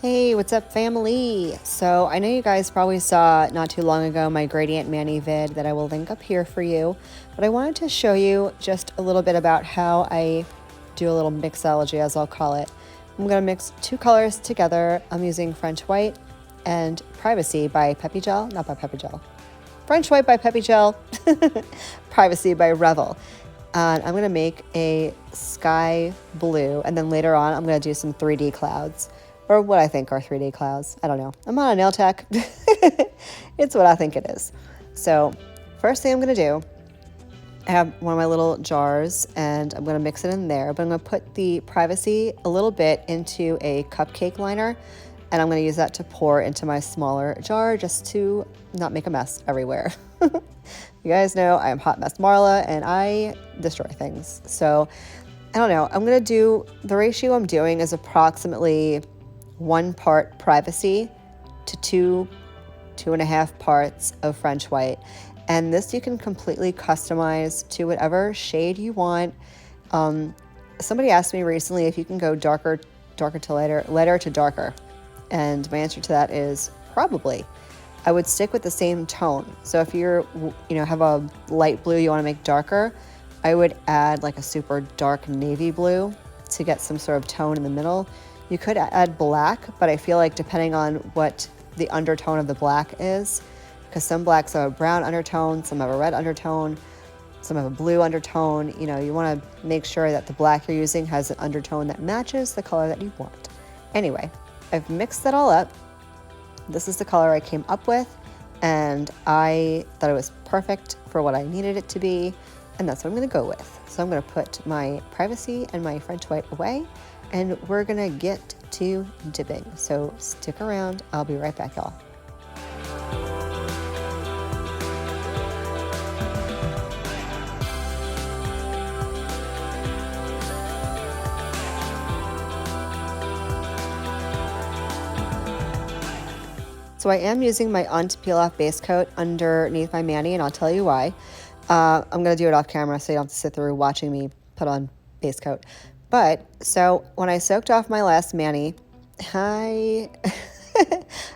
Hey, what's up, family? So I know you guys probably saw not too long ago my gradient mani vid that I will link up here for you, but I wanted to show you just a little bit about how I do a little mixology, as I'll call it. I'm going to mix two colors together. I'm using French White and Privacy by Peppy Gel, not by Peppy Gel. French White by Peppy Gel, Privacy by Revel. And I'm going to make a sky blue, and then later on I'm going to do some 3D clouds. Or what I think are 3D clouds. I don't know. I'm not a nail tech. It's what I think it is. So first thing I'm going to do, I have one of my little jars and I'm going to mix it in there. But I'm going to put the Privacy a little bit into a cupcake liner. And I'm going to use that to pour into my smaller jar just to not make a mess everywhere. You guys know I am Hot Mess Marla and I destroy things. So I don't know. I'm going to do, the ratio I'm doing is approximately 1 part Privacy to 2.5 parts of French White. And this you can completely customize to whatever shade you want. Somebody asked me recently if you can go darker to lighter to darker. And my answer to that is probably. I would stick with the same tone. So if you're, have a light blue you want to make darker, I would add like a super dark navy blue to get some sort of tone in the middle. You could add black, but I feel like depending on what the undertone of the black is, because some blacks have a brown undertone, some have a red undertone, some have a blue undertone. You want to make sure that the black you're using has an undertone that matches the color that you want. Anyway, I've mixed that all up. This is the color I came up with, and I thought it was perfect for what I needed it to be, and that's what I'm going to go with. So I'm going to put my Privacy and my French White away, and we're gonna get to dipping. So stick around, I'll be right back, y'all. So I am using my On-to-Peel Off base coat underneath my mani, and I'll tell you why. I'm gonna do it off camera so you don't have to sit through watching me put on base coat. But, so when I soaked off my last mani, I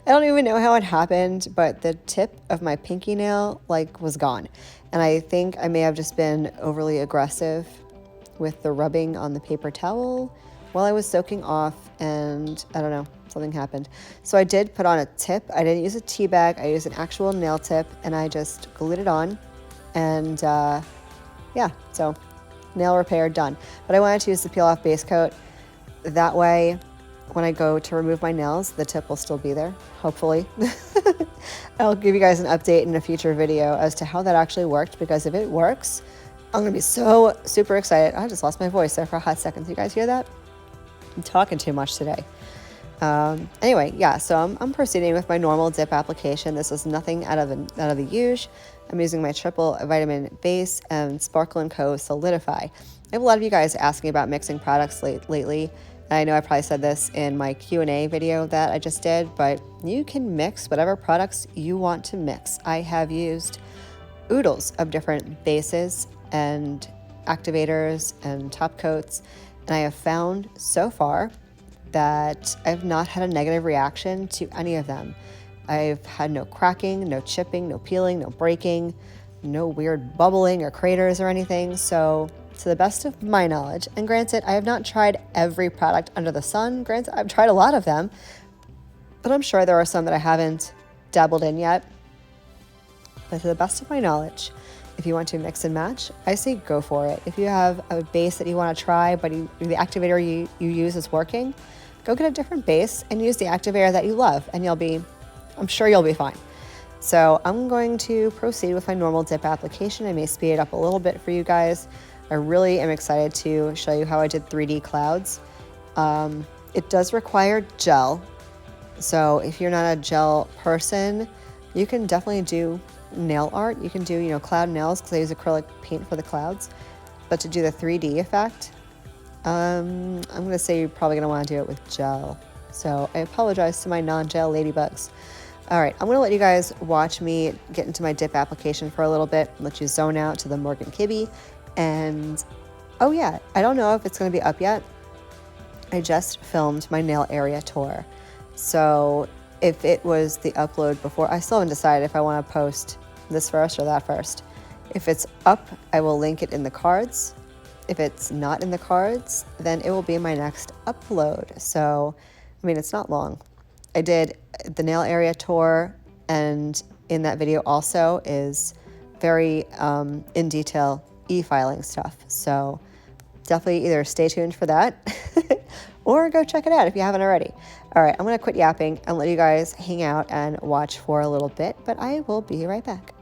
don't even know how it happened, but the tip of my pinky nail, was gone. And I think I may have just been overly aggressive with the rubbing on the paper towel while I was soaking off, and I don't know, something happened. So I did put on a tip. I didn't use a tea bag. I used an actual nail tip, and I just glued it on. And, yeah, so nail repair done. But I wanted to use the peel off base coat. That way, when I go to remove my nails, the tip will still be there, hopefully. I'll give you guys an update in a future video as to how that actually worked, because if it works, I'm gonna be so super excited. I just lost my voice there for a hot second. You guys hear that? I'm talking too much today. Anyway, yeah, so I'm proceeding with my normal dip application. This is nothing out of the usual. I'm using my triple vitamin base and Sparkle & Co. Solidify. I have a lot of you guys asking about mixing products lately. And I know I probably said this in my Q&A video that I just did, but you can mix whatever products you want to mix. I have used oodles of different bases and activators and top coats, and I have found so far that I've not had a negative reaction to any of them. I've had no cracking, no chipping, no peeling, no breaking, no weird bubbling or craters or anything. So to the best of my knowledge, and granted, I have not tried every product under the sun. Granted, I've tried a lot of them, but I'm sure there are some that I haven't dabbled in yet. But to the best of my knowledge, if you want to mix and match, I say go for it. If you have a base that you want to try, but the activator you use is working, go get a different base and use the activator that you love, and I'm sure you'll be fine. So I'm going to proceed with my normal dip application. I may speed it up a little bit for you guys. I really am excited to show you how I did 3D clouds. It does require gel. So if you're not a gel person, you can definitely do nail art. You can do, cloud nails, because I use acrylic paint for the clouds. But to do the 3D effect, I'm going to say you're probably going to want to do it with gel. So I apologize to my non-gel ladybugs. All right, I'm going to let you guys watch me get into my dip application for a little bit, let you zone out to the Morgan Kibbe. And, oh yeah, I don't know if it's going to be up yet. I just filmed my nail area tour. So if it was the upload before, I still haven't decided if I want to post this first or that first. If it's up, I will link it in the cards. If it's not in the cards, then it will be my next upload. So, I mean, it's not long. I did the nail area tour, and in that video also is very in detail e-filing stuff. So definitely either stay tuned for that or go check it out if you haven't already. All right, I'm gonna quit yapping and let you guys hang out and watch for a little bit, but I will be right back.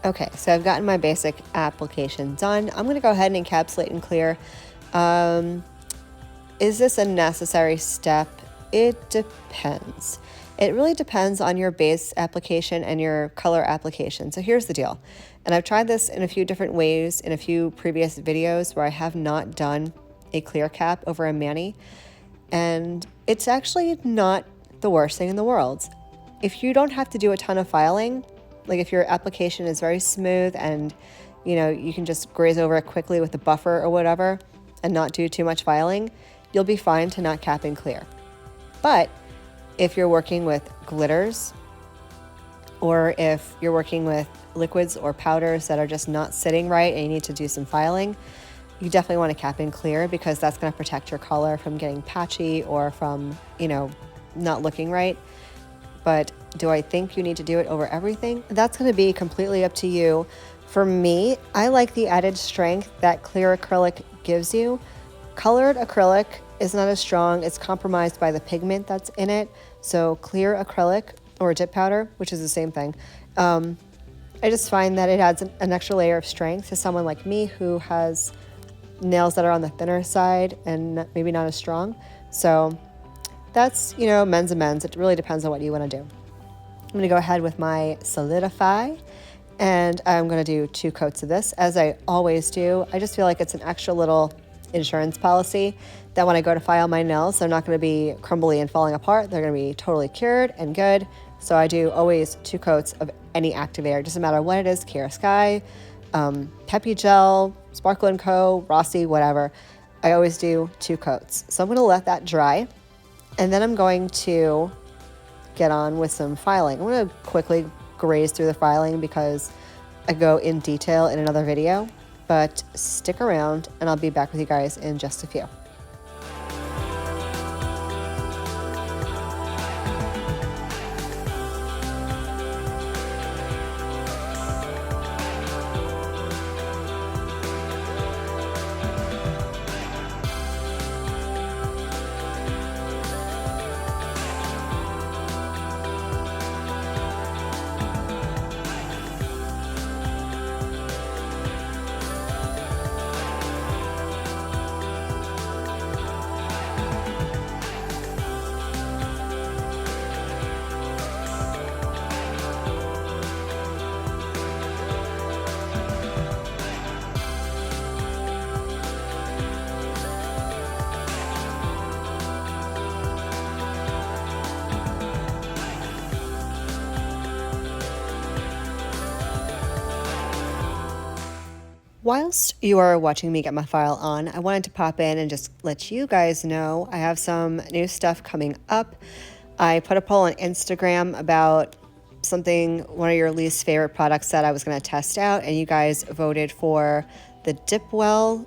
Okay, so I've gotten my basic application done. I'm going to go ahead and encapsulate and clear. Is this a necessary step? It depends. It really depends on your base application and your color application. So here's the deal. And I've tried this in a few different ways in a few previous videos where I have not done a clear cap over a mani. And it's actually not the worst thing in the world. If you don't have to do a ton of filing, like if your application is very smooth and you can just graze over it quickly with a buffer or whatever and not do too much filing, you'll be fine to not cap and clear. But if you're working with glitters, or if you're working with liquids or powders that are just not sitting right and you need to do some filing, you definitely want to cap and clear, because that's going to protect your color from getting patchy or from not looking right. But do I think you need to do it over everything? That's going to be completely up to you. For me, I like the added strength that clear acrylic gives you. Colored acrylic is not as strong. It's compromised by the pigment that's in it. So clear acrylic or dip powder, which is the same thing, I just find that it adds an extra layer of strength to someone like me who has nails that are on the thinner side and maybe not as strong. So that's, men's and men's. It really depends on what you want to do. I'm going to go ahead with my Solidify, and I'm going to do 2 coats of this, as I always do. I just feel like it's an extra little insurance policy that when I go to file my nails, they're not going to be crumbly and falling apart. They're going to be totally cured and good. So I do always 2 coats of any activator. Doesn't matter what it is, Kiara Sky, Peppy Gel, Sparkle & Co., Rossi, whatever. I always do 2 coats. So I'm going to let that dry. And then I'm going to get on with some filing. I'm going to quickly graze through the filing because I go in detail in another video, but stick around and I'll be back with you guys in just a few. Whilst you are watching me get my file on, I wanted to pop in and just let you guys know I have some new stuff coming up. I put a poll on Instagram about one of your least favorite products that I was going to test out, and you guys voted for the Dipwell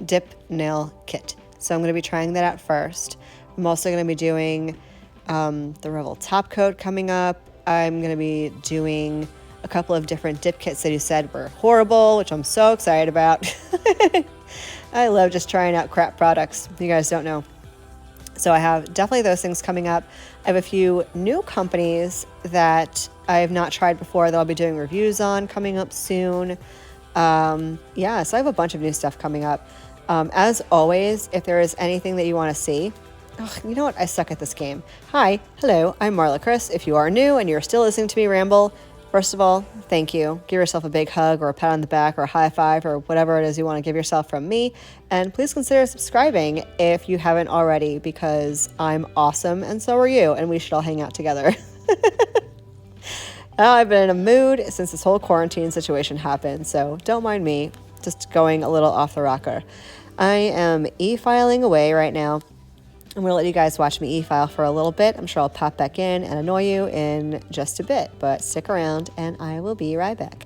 Dip Nail Kit. So I'm going to be trying that out first. I'm also going to be doing the Revel Top Coat coming up. I'm going to be doing a couple of different dip kits that you said were horrible, which I'm so excited about. I love just trying out crap products. You guys don't know. So I have definitely those things coming up. I have a few new companies that I have not tried before that I'll be doing reviews on coming up soon. Yeah, so I have a bunch of new stuff coming up. As always, if there is anything that you want to see, you know what? I suck at this game. Hi, hello, I'm Marla Chris. If you are new and you're still listening to me ramble, first of all, thank you. Give yourself a big hug or a pat on the back or a high five or whatever it is you want to give yourself from me. And please consider subscribing if you haven't already, because I'm awesome and so are you, and we should all hang out together. Now, I've been in a mood since this whole quarantine situation happened, so don't mind me just going a little off the rocker. I am e-filing away right now. I'm going to let you guys watch me e-file for a little bit. I'm sure I'll pop back in and annoy you in just a bit, but stick around and I will be right back.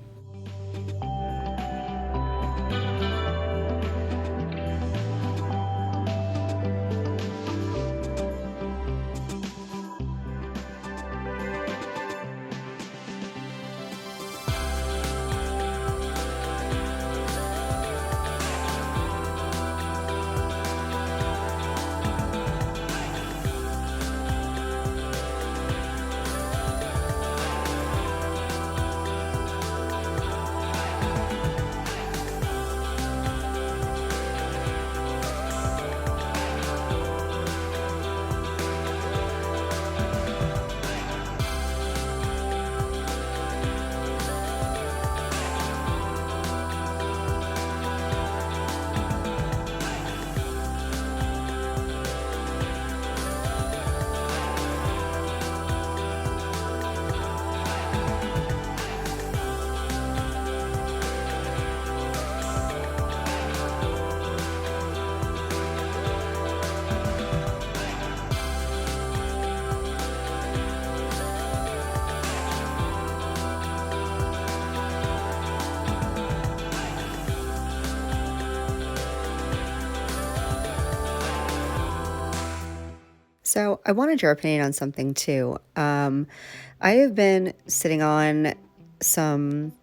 So I wanted your opinion on something too. I have been sitting on some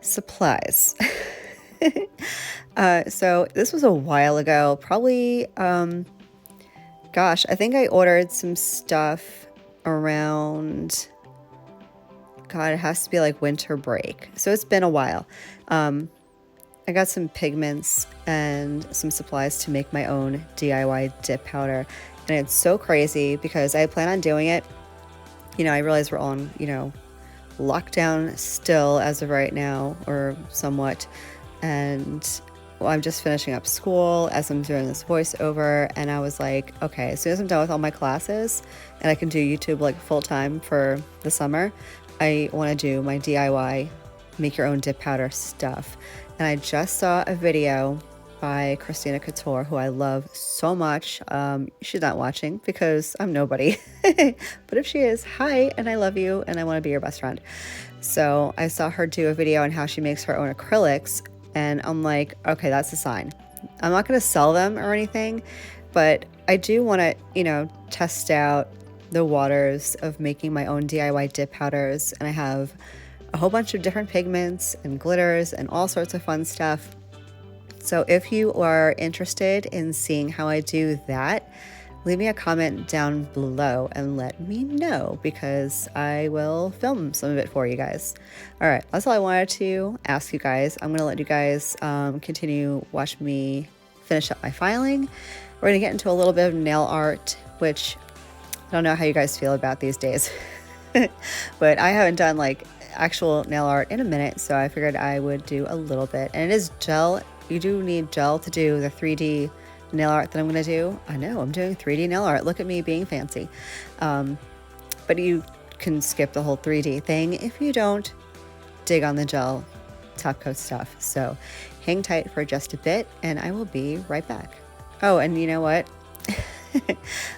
supplies. So this was a while ago, probably, gosh, I think I ordered some stuff around, God, it has to be like winter break. So it's been a while. I got some pigments and some supplies to make my own DIY dip powder. And it's so crazy because I plan on doing it. You know, I realize we're on, lockdown still as of right now, or somewhat. And I'm just finishing up school as I'm doing this voiceover. And I was like, okay, as soon as I'm done with all my classes and I can do YouTube like full time for the summer, I want to do my DIY make your own dip powder stuff. And I just saw a video by Christina Couture, who I love so much. She's not watching because I'm nobody. But if she is, hi, and I love you, and I want to be your best friend. So I saw her do a video on how she makes her own acrylics, and I'm like, okay, that's a sign. I'm not going to sell them or anything, but I do want to, test out the waters of making my own DIY dip powders. And I have a whole bunch of different pigments and glitters and all sorts of fun stuff. So if you are interested in seeing how I do that, leave me a comment down below and let me know, because I will film some of it for you guys. All right, that's all I wanted to ask you guys. I'm going to let you guys continue watch me finish up my filing. We're going to get into a little bit of nail art, which I don't know how you guys feel about these days. But I haven't done like actual nail art in a minute, so I figured I would do a little bit. And it is gel. You do need gel to do the 3D nail art that I'm going to do. I know, I'm doing 3D nail art. Look at me being fancy. But you can skip the whole 3D thing if you don't dig on the gel top coat stuff. So hang tight for just a bit and I will be right back. Oh, and you know what?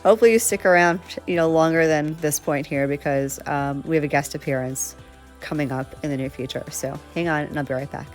Hopefully you stick around, longer than this point here, because we have a guest appearance coming up in the near future. So hang on and I'll be right back.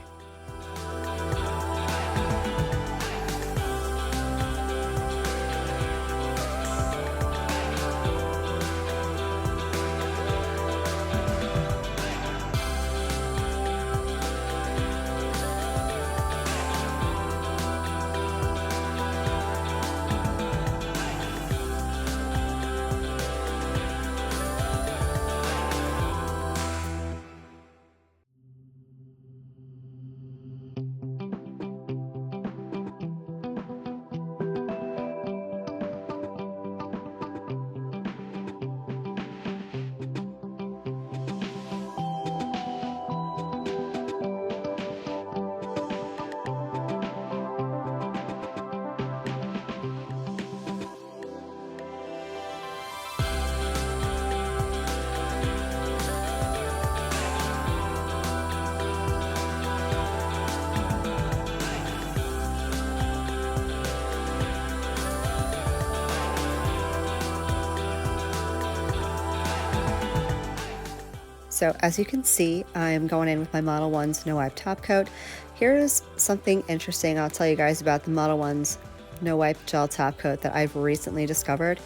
So as you can see, I'm going in with my Model 1's No Wipe top coat. Here's something interesting I'll tell you guys about the Model 1's No Wipe gel top coat that I've recently discovered.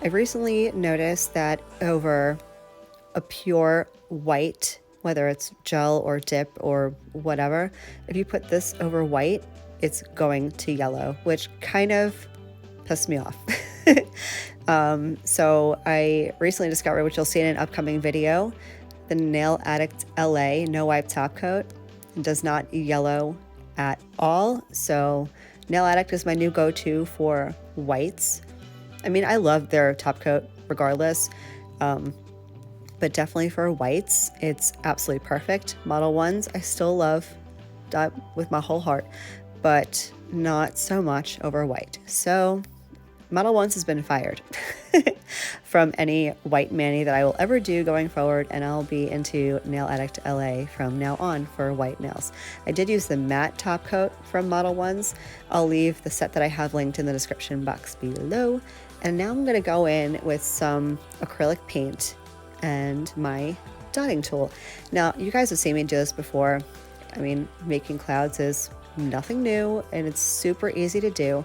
I've recently noticed that over a pure white, whether it's gel or dip or whatever, if you put this over white, it's going to yellow, which kind of pissed me off. So I recently discovered, which you'll see in an upcoming video, the Nail Addict LA No Wipe top coat. It does not yellow at all. So Nail Addict is my new go-to for whites. I mean, I love their top coat regardless, but definitely for whites, it's absolutely perfect. Model 1s, I still love that with my whole heart, but not so much over white. So Model 1s has been fired from any white mani that I will ever do going forward, and I'll be into Nail Addict LA from now on for white nails. I did use the matte top coat from Model 1s. I'll leave the set that I have linked in the description box below. And now I'm going to go in with some acrylic paint and my dotting tool. Now, you guys have seen me do this before. I mean, making clouds is nothing new and it's super easy to do.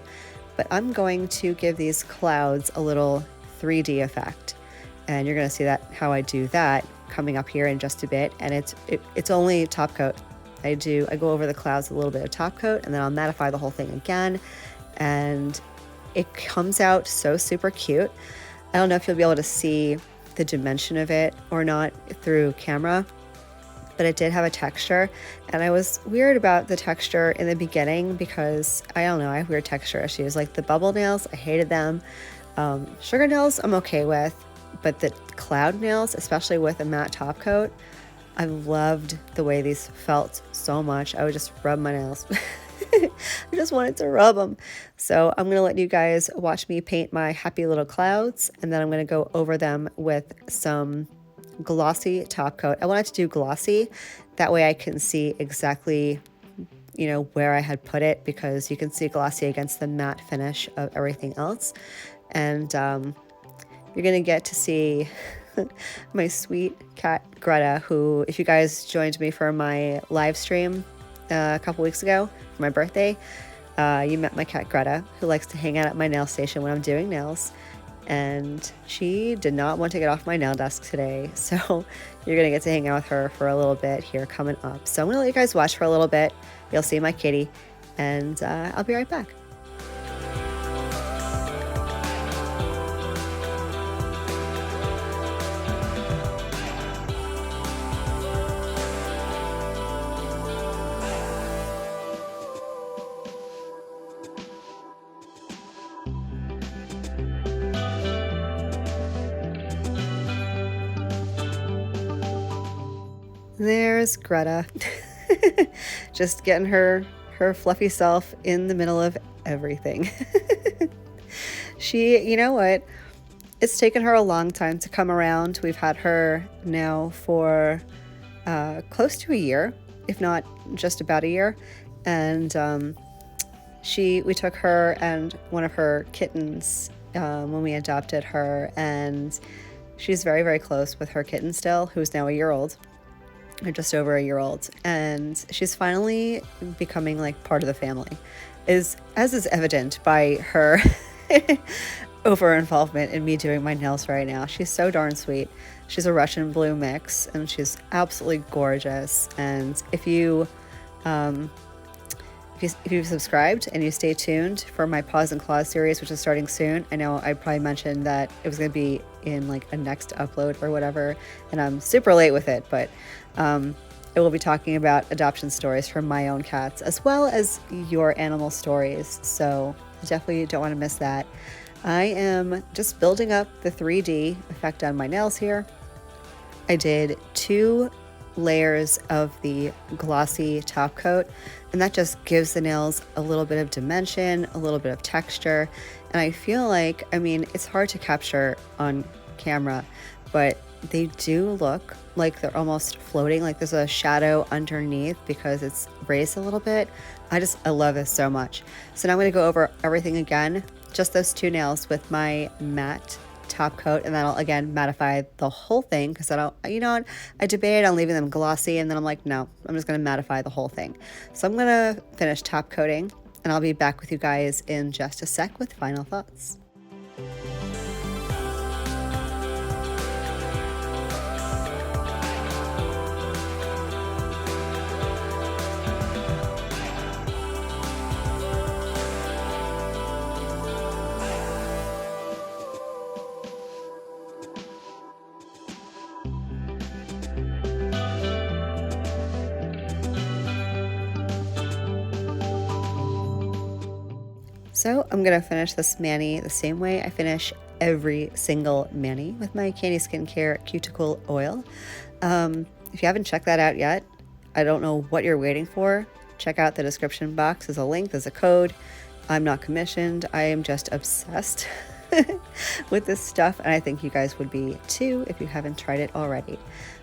But I'm going to give these clouds a little 3D effect. And you're going to see that how I do that coming up here in just a bit. And it's only top coat. I go over the clouds with a little bit of top coat and then I'll mattify the whole thing again. And it comes out so super cute. I don't know if you'll be able to see the dimension of it or not through camera, but it did have a texture, and I was weird about the texture in the beginning because I don't know, I have weird texture issues. Like the bubble nails, I hated them. Sugar nails I'm okay with, but the cloud nails, especially with a matte top coat, I loved the way these felt so much. I would just rub my nails. I just wanted to rub them. So I'm going to let you guys watch me paint my happy little clouds, and then I'm going to go over them with some glossy top coat. I wanted to do glossy, that way I can see exactly, where I had put it, because you can see glossy against the matte finish of everything else. And you're gonna get to see my sweet cat Greta, who, if you guys joined me for my live stream a couple weeks ago for my birthday, you met my cat Greta, who likes to hang out at my nail station when I'm doing nails. And she did not want to get off my nail desk today, so you're gonna get to hang out with her for a little bit here coming up. So I'm gonna let you guys watch for a little bit. You'll see my kitty, and I'll be right back. There's Greta, just getting her fluffy self in the middle of everything. She, you know what? It's taken her a long time to come around. We've had her now for close to a year, if not just about a year. And we took her and one of her kittens when we adopted her, and she's very, very close with her kitten still, who's now a year old, or just over a year old, and she's finally becoming like part of the family, as is evident by her over involvement in me doing my nails right now. She's so darn sweet. She's a Russian blue mix, and she's absolutely gorgeous. And if you if you've subscribed and you stay tuned for my Paws and Claws series, which is starting soon. I know I probably mentioned that it was going to be in like a next upload or whatever, and I'm super late with it, but it will be talking about adoption stories from my own cats as well as your animal stories. So I definitely don't want to miss that. I am just building up the 3D effect on my nails here. I did 2 layers of the glossy top coat, and that just gives the nails a little bit of dimension, a little bit of texture. And I feel like, I mean, it's hard to capture on camera, but they do look like they're almost floating, like there's a shadow underneath because it's raised a little bit. I love this so much. So now I'm going to go over everything again, just those 2 nails with my matte top coat, and then I'll again mattify the whole thing because I don't, I debated on leaving them glossy, and then I'm like, no, I'm just going to mattify the whole thing. So I'm going to finish top coating, and I'll be back with you guys in just a sec with final thoughts. So I'm going to finish this mani the same way I finish every single mani, with my Candy Skincare Cuticle Oil. If you haven't checked that out yet, I don't know what you're waiting for. Check out the description box. There's a link, there's a code. I'm not commissioned. I am just obsessed with this stuff, and I think you guys would be too if you haven't tried it already.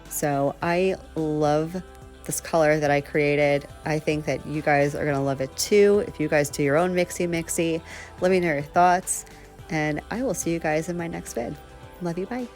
So I love this color that I created. I think that you guys are gonna love it too. If you guys do your own mixy, let me know your thoughts, and I will see you guys in my next vid. Love you, bye.